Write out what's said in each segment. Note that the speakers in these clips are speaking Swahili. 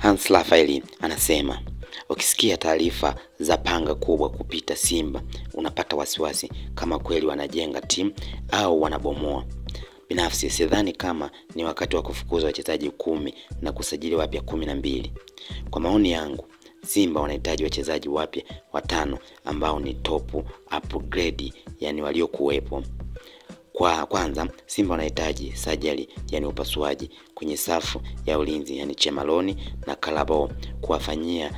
Hans Raphael anasema, ukisikia taarifa za panga kubwa kupita Simba, unapata wasiwasi kama kweli wanajenga timu au wanabomoa. Binafsi sidhani kama ni wakati wa kufukuza wachezaji 10 na kusajili wapya 12. Kwa maoni yangu, Simba wanahitaji wachezaji wapya 5 ambao ni top upgrade, yani waliokuwepo. Kwa kwanza, Simba wanahitaji surgery, yani upasuaji kwenye safu ya ulinzi, yani Chemaloni na Karabo, kuwafanyia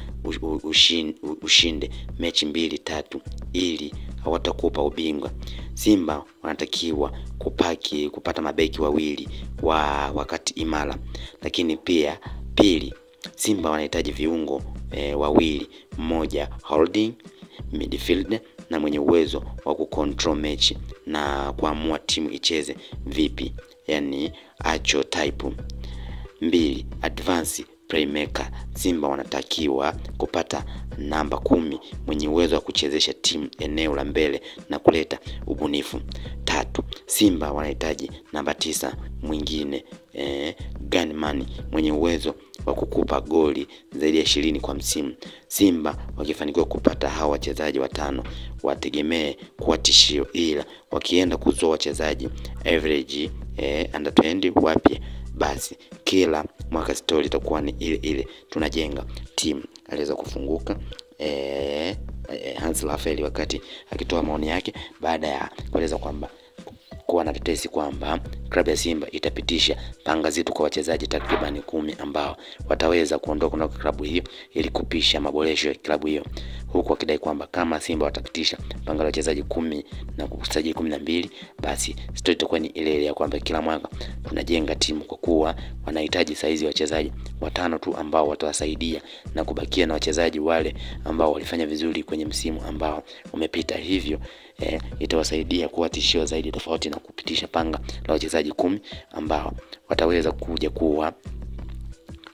ushinde mechi 2-3 ili hawatakupa ubingwa. Simba wanatakiwa kupata mabeki wawili wakati imara. Lakini pia pili, Simba wanahitaji viungo wawili, mmoja holding midfield na mwenye uwezo wa kucontrol mechi na kuamua timu icheze vipi, yani acho type. 2, advance playmaker. Simba wanatakiwa kupata namba 10 mwenye uwezo wa kuchezesha timu eneo la mbele na kuleta ubunifu. 3, Simba wanahitaji namba 9 mwingine gunman mwenye uwezo wa kukupa goli zaidi ya 20 kwa msimu. Simba wakifanikiwa kupata hawa wachezaji 5, wategemee kuwa tishio, ila wakienda kuzoa wachezaji average under 20 wapya, basi kila mwaka story itakuwa ni ile tunajenga timu. Aliweza kufunguka Hans Raphael wakati akitoa maoni yake baada ya kueleza kwamba kuwa na tetesi kwamba klabu ya Simba itapitisha panga zito kwa wachezaji takriban 10 ambao wataweza kuondoka na klabu hiyo ili kupisha maboresho ya klabu hiyo, huku akidai kwamba kama Simba watapitisha panga la wachezaji 10 na kusajili 12, basi story itakuwa ni ile ya kwamba kila mwaka tunajenga timu, kwa kuwa wanahitaji saizi wachezaji 5 tu ambao watawasaidia na kubakia na wachezaji wale ambao walifanya vizuri kwenye msimu ambao umepita. Hivyo itawasaidia kuwa tishio zaidi, tofauti na kupitisha panga la wachezaji 10 ambao wataweza kuja kuwa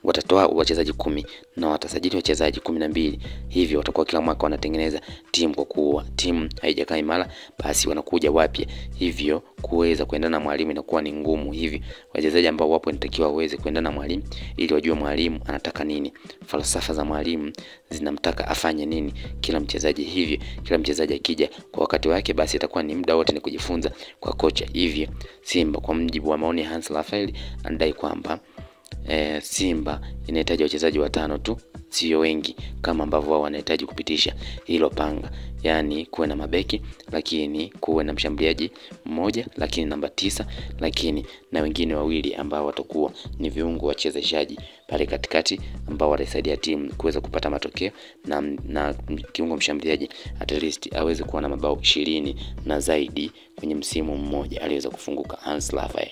watatoa wachezaji 10 na watasajili wachezaji 12. Hivyo watakuwa kila mwaka wanatengeneza timu, kwa kuwa timu haijakaa imara, basi wanakuja wapya, hivyo kuweza kuendana na mwalimu inakuwa ni ngumu. Hivi wachezaji ambao wapo inatakiwa waweze kuendana na mwalimu ili wajue mwalimu anataka nini, falsafa za mwalimu zinamtaka afanye nini kila mchezaji. Hivyo kila mchezaji akija kwa wakati wake, basi itakuwa ni muda wote ni kujifunza kwa kocha. Hivyo Simba, kwa mjibu wa maoni ya Hans Raphael, anadai kwamba Simba inahitaji wachezaji 5 tu, sio wengi kama ambavyo wao wanahitaji kupitisha hilo panga. Yani kuwe na mabeki, lakini kuwe na mshambuliaji mmoja, lakini namba 9, lakini na wengine wawili ambao watakuwa ni viungo wachezeshaji pale katikati ambao watasaidia timu kuweza kupata matokeo, na kiungo mshambuliaji at least aweze kuwa na mabao 20 na zaidi kwenye msimu mmoja. Aliweza kufunguka Hans Raphael.